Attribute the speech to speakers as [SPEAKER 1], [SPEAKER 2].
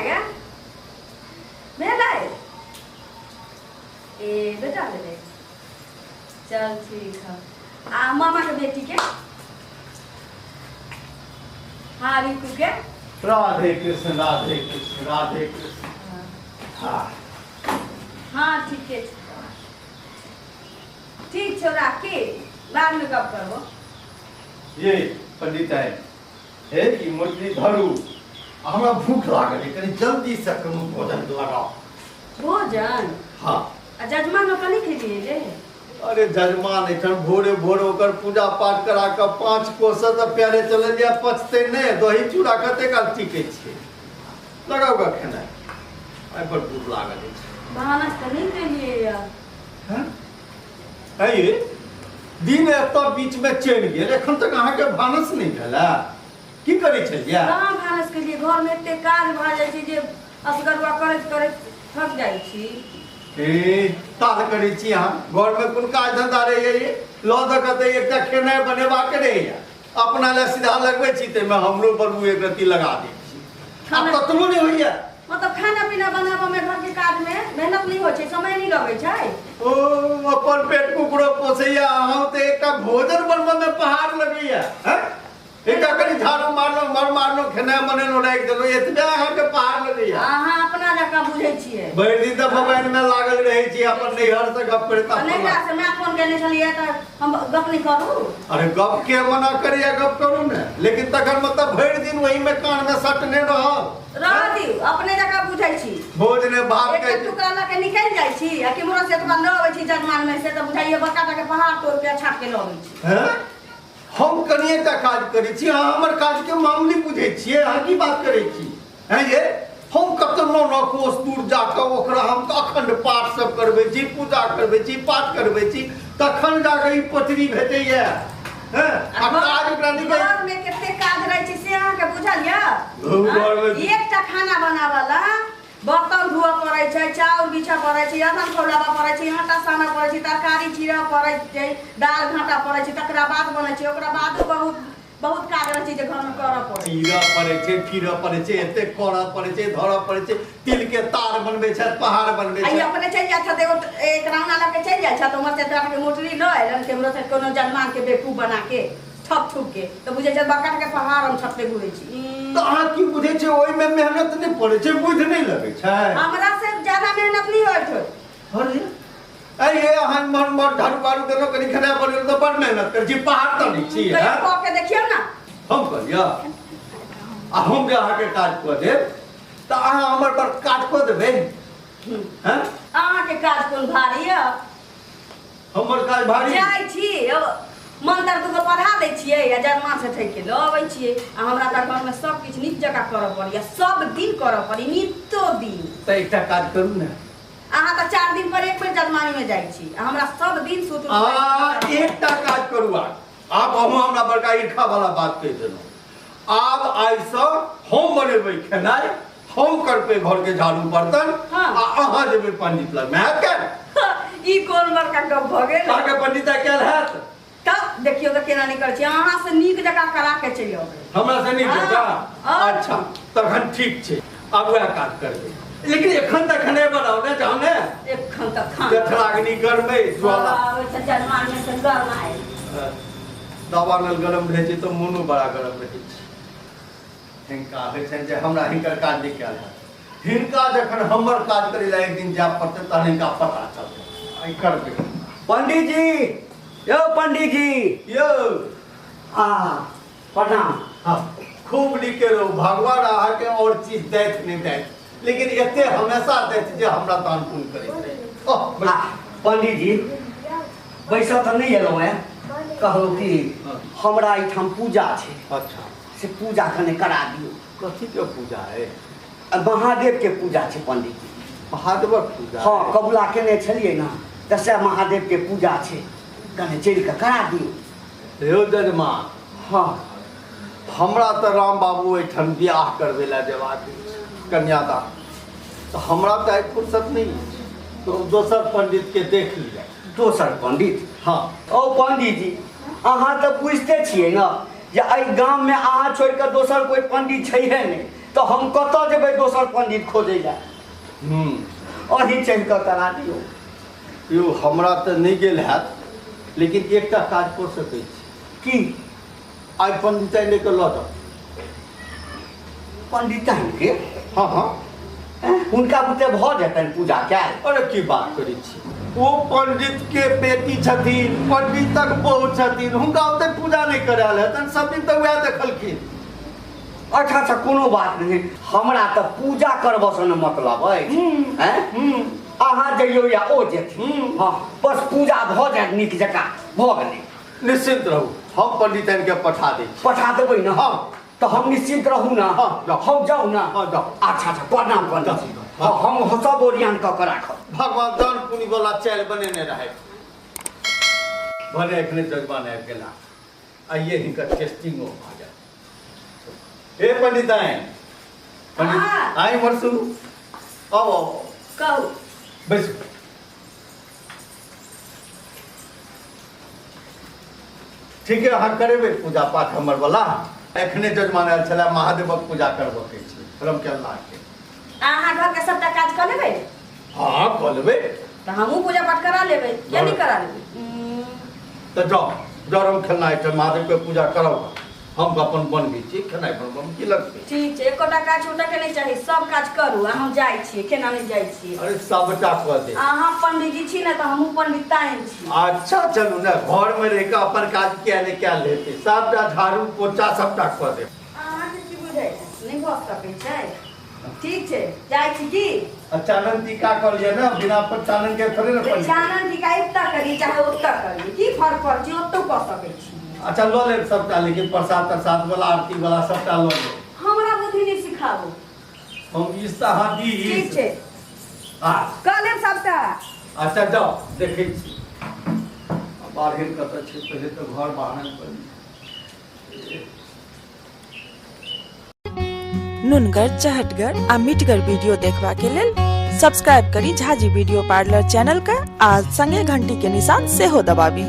[SPEAKER 1] क्या मेला है ए बेटा ले चल ठीक है मामा के बेटी के हाँ रिकू के
[SPEAKER 2] राधे कृष्ण राधे कृष्ण राधे कृष्ण। हाँ
[SPEAKER 1] हाँ ठीक है ठीक छोरा के बाद में कब करबो
[SPEAKER 2] ये पंडित है कि मुरली धरू हमरा भूख लागल है कनी जल्दी से कोनो भोजन लगाओ
[SPEAKER 1] भोजन
[SPEAKER 2] हाँ
[SPEAKER 1] जजमान कनी खेलिए रे
[SPEAKER 2] अरे जजमान एठन भोरे भोरे ओकर पूजा पाठ करा के 5 कोस त प्यारे चले जा पचते ने दही चूड़ा कते काल टिके छे लगाओ का खाना आई पर भूख लागल है
[SPEAKER 1] बहाना कनी खेलिए यार
[SPEAKER 2] हैं है ये दिन एत बीच में चल गेल एखन तक अहाँ के भानस नहीं भेला की करै छलिया
[SPEAKER 1] कहाँ भानस के लिए घर में एते काज भ जाय छै जे असगरुआ करैत करैत थक जाय छी
[SPEAKER 2] ताल करै छी अहाँ घर में कोन काज धंधा रहैया ये ल द कते एकटा खेनाइ बनेबा के रहैया अपना ले सीधा लगबै छी ते में हमरो बलू एक रत्ती लगा दै छी अब ततनो नहीं होइया
[SPEAKER 1] मतलब खाना पीना बनाबा में घर के काज में मेहनत नहीं होय छै समय नहीं लगै छै
[SPEAKER 2] ओ अपन पेट कुकड़ो पोसैया अहाँ ते एकटा भोजन बनबा में पहाड़ लगैया हैं एकटा कनी झाड़ू मारलो खेना बनेलो राख देलो एतबे अहाँ के पहाड़ लगैया
[SPEAKER 1] अहाँ अपना जका बुझै छियै
[SPEAKER 2] भरि दिन त मोबाइल में लागल रहै छी अपन नैहर से गप करता
[SPEAKER 1] नेका से मैं फोन केने छलिए त हम गप नहीं करू
[SPEAKER 2] अरे गप के मना करिया गप करू ने लेकिन तखन मतलब भरि दिन वही में कान में सटने
[SPEAKER 1] रह दियौ अपने जका बुझै छी
[SPEAKER 2] भोज ने भात के
[SPEAKER 1] एक टुकड़ा ला के निकल जाय छी आ कि मोरा से त न आबै छी जजमान में से त बुझाइए बड़का टा के पहाड़ तोड़ के छाट के ल आबै छी
[SPEAKER 2] हैं हम कनिएटा काज करै छी अहाँ हमर काज के मामूली बुझै छियै अहाँ की बात करै छी हैं ये हम कतनो न कोस दूर जाके ओकरा हम अखंड पाठ सब करबै छी पूजा करबै छी पाठ करबै छी तखन जाके ई पथरी भेटैया हैं आ काज ओकरा निकल
[SPEAKER 1] घर में कते काज रहै छै से अहाँ के बुझल या
[SPEAKER 2] घर में
[SPEAKER 1] एकटा खाना बनावाला बर्तन धोआ पड़ै छै चाउर बिछा पड़ै छै अदन खौलाबा पड़ै छै आटा साना पड़ै छै तरकारी चीरा पड़ै छै दाल घाटा पड़ै छै तकरा बाद बनै छै ओकरा बाद बहुत काज रहै छै जे घर में करऽ पड़ै
[SPEAKER 2] चीरा पड़ै छै फिरऽ पड़ै छै एते करऽ पड़ै छै धरऽ पड़ै छै तिल के तार बनबै छै पहाड़ बनबै छै
[SPEAKER 1] आई अपने चल जाय छ एगो एक राउंड ला के चल जाय छ त उमर से तोरा के मोटरी ल एलन के हमरो से कोनो जजमान के बेवकूफ बना के ठप ठुक के तो बुझे छै बड़का के पहाड़ हम छपते घुरै छी
[SPEAKER 2] तो अहाँ की बुझे छै ओइ में मेहनत नहीं पड़े छै बुझ नहीं लगे छै
[SPEAKER 1] हमरा से ज्यादा मेहनत नहीं होय छै
[SPEAKER 2] अरे अरे अहाँ मर झाड़ू बारू देलो कनी खाना बनेलो तो बड़ मेहनत कर छी पहाड़ त नहीं छी है
[SPEAKER 1] कह के देखियौ ना
[SPEAKER 2] हम करिया आ हम जे अहाँ के काज क देब त अहाँ हमर पर काज क देबै हैं
[SPEAKER 1] अहाँ के काज कोन भारी है
[SPEAKER 2] हमर काज भारी
[SPEAKER 1] जाय छी मंत्र दुगो पढ़ा दै छियै या जजमान से ठैक के ल अबै छियै आ हमरा त घर में सब किछ नीक जका करऽ पड़ी सब दिन करऽ पड़ी नित्यो दिन
[SPEAKER 2] त एकटा काज करू ने
[SPEAKER 1] अहाँ त 4 दिन पर एक बेर जजमानी में जाय छी आ हमरा सब दिन सुत
[SPEAKER 2] एकटा काज करू आप हमरा बड़का ईर्खा वाला बात कह देलहुं आब आइ से हम बनेबै खेनाइ हम करबै घर के झाड़ू बर्तन आ अहाँ जेबै पंडित लग में के
[SPEAKER 1] ई कोन बड़का गप भ गेल
[SPEAKER 2] अहाँ के पंडित केल हैत
[SPEAKER 1] तब देखियो त केना नहीं कर छी अहाँ से नीक जका करा के चलि आबै
[SPEAKER 2] हमरा से नीक जका अच्छा तखन ठीक छै आब वह काज करबै लेकिन एखन तक नहीं बनाओ ने जाने
[SPEAKER 1] एखन तक खाना
[SPEAKER 2] जठराग्नि करबै ज्वाला
[SPEAKER 1] जजमान में से गरम आए
[SPEAKER 2] दवा नल गरम रहे छै तो मोनो बड़ा गरम रहे छै हिनका होइ छै जे हमरा हिनकर काज नहीं कैल है हिनका जखन हमर काज करै ला एक दिन जाय पड़तै तहन हिनका पता चलतै आई करबै
[SPEAKER 3] पंडित जी यो पंडित जी
[SPEAKER 2] यो
[SPEAKER 3] प्रणाम
[SPEAKER 2] हाँ खूब लिखे रहो भगवान अहाँ के और चीज दैत नहीं दैत लेकिन एते हमेशा दैत जे हमरा तान पून करे
[SPEAKER 3] पंडित जी बैसा तो नहीं एलो है कहलो कि हमरा इठाम पूजा छै
[SPEAKER 2] अच्छा
[SPEAKER 3] से पूजा कने करा दियो
[SPEAKER 2] कथी के पूजा है
[SPEAKER 3] महादेव के पूजा छै पंडित जी
[SPEAKER 2] महादेव पूजा
[SPEAKER 3] हाँ कबूला केने छलिए ना तसे महादेव के पूजा छै कने चल के करा दियो
[SPEAKER 2] हे जजमान
[SPEAKER 3] हाँ
[SPEAKER 2] हमरा तो राम बाबू एठन बियाह करबे ला जेबाक कन्यादान तो हमरा तो आई फुर्सत नहीं तो दोसर पंडित के देख लिया
[SPEAKER 3] दोसर पंडित
[SPEAKER 2] हाँ
[SPEAKER 3] ओ पंडित जी अहाँ तो बुझते छिए ना जे एहि गाम में अहाँ छोड़ के दोसर कोई पंडित छै नहीं तो हम कतऽ जेबै दोसर पंडित खोजै लए? अहीं चलि कऽ करा दियौ।
[SPEAKER 2] यौ हमरा तऽ नहि गेल हैत, लेकिन एकटा काज कऽ सकै छी।
[SPEAKER 3] की?
[SPEAKER 2] आइ पंडिताइन लेके लऽ जाउ।
[SPEAKER 3] पंडिताइन के?
[SPEAKER 2] हाँ हाँ,
[SPEAKER 3] हुनका बुते भऽ जेतनि पूजा कैल?
[SPEAKER 2] अरे की बात करै छी, ओ पंडित के बेटी छथिन, पंडितक बहू छथिन, हुनका ओते पूजा नहि करायल हेतनि, सब दिन तऽ वएह देखलखिन।
[SPEAKER 3] अच्छा अच्छा, कोनो बात नहीं, हमरा तऽ पूजा करबसँ न मतलब है। अहाँ जइयौ या ओ जेथिन, हाँ बस पूजा भऽ जाए नीक जकाँ, भऽ गेलै।
[SPEAKER 2] निश्चिंत रहू, हम पंडिताइन के पठा दै छी।
[SPEAKER 3] पठा देबै न?
[SPEAKER 2] हाँ।
[SPEAKER 3] तो हम निश्चिंत रहू ना?
[SPEAKER 2] हाँ, जाओ।
[SPEAKER 3] हम जाऊ ना?
[SPEAKER 2] हाँ, जाओ।
[SPEAKER 3] अच्छा अच्छा, प्रणाम पंडित जी।
[SPEAKER 2] हाँ।
[SPEAKER 3] हम सब ओरियान कऽ के राखब।
[SPEAKER 2] भगवान दान पुण्य वाला चालि बनेने रहे। भने एखने जजमान आबि गेला, आइए हिनकर टेस्टिंगो भऽ जायत। हे पंडिताइन, पंडित
[SPEAKER 1] हाँ।
[SPEAKER 2] आइ मरसू, आओ आओ,
[SPEAKER 1] कहू।
[SPEAKER 2] बैसू। ठीक है, अहाँ करेबै पूजा पाठ हमर वाला। एखने जजमान आयल छलै, महादेवक पूजा करबऽ के छै, रमकेल्ला के।
[SPEAKER 1] अहाँ घर के सबटा काज कऽ लेबै?
[SPEAKER 2] हाँ कऽ लेबै।
[SPEAKER 1] तऽ हमहूँ पूजा पाठ करा लेबै या नहीं करा लेबै?
[SPEAKER 2] तो जाओ जाओ, रमकेल्ला एकटा महादेव के पूजा कराओ। हम अपन बन गई छी, खेनाइ बनबऽ में की लगतै?
[SPEAKER 1] ठीक छै, एकोटा काज छूटऽ के नहीं चाही, सब काज करू। हम जाइ छी, केना नहीं जाइ छी?
[SPEAKER 2] अरे सबटा कऽ दे।
[SPEAKER 1] अहाँ पंडित जी छी ने, तऽ हमहूँ पंडिताइन छी।
[SPEAKER 2] अच्छा चलू ने, घर में रह के अपन काज किया नहीं क्या लेते, सबटा झाड़ू पोछा सबटा कऽ दे।
[SPEAKER 1] अहाँके की बुझै नहीं भऽ सकै छै? ठीक छै, जाइ छी की?
[SPEAKER 2] चानन टीका कर लिया ना, बिना चानन के थोड़े ना पड़ी।
[SPEAKER 1] चानन टीका एतऽ करी चाहे ओतऽ करी, की फर्क पड़ छै? ओतौ कऽ सकै छी।
[SPEAKER 2] अच्छा लऽ लेब सबटा, लेकिन प्रसाद प्रसाद वाला आरती वाला सबटा लऽ लेब।
[SPEAKER 1] हमरा बुद्धि नहीं सिखाबू।
[SPEAKER 2] हम इस हाथी
[SPEAKER 1] ठीक छै,
[SPEAKER 2] हाँ।
[SPEAKER 1] कऽ लेब सबटा।
[SPEAKER 2] अच्छा जाओ, देखै छी बाहर कतऽ छै, पहिले तऽ घर बाहर पर।
[SPEAKER 4] नुनगर, चहटगर आ मिटगर वीडियो देखबा के लेल सब्सक्राइब करी झाजी वीडियो पार्लर चैनल का आ संगे घंटी के निशान सेहो दबाबी।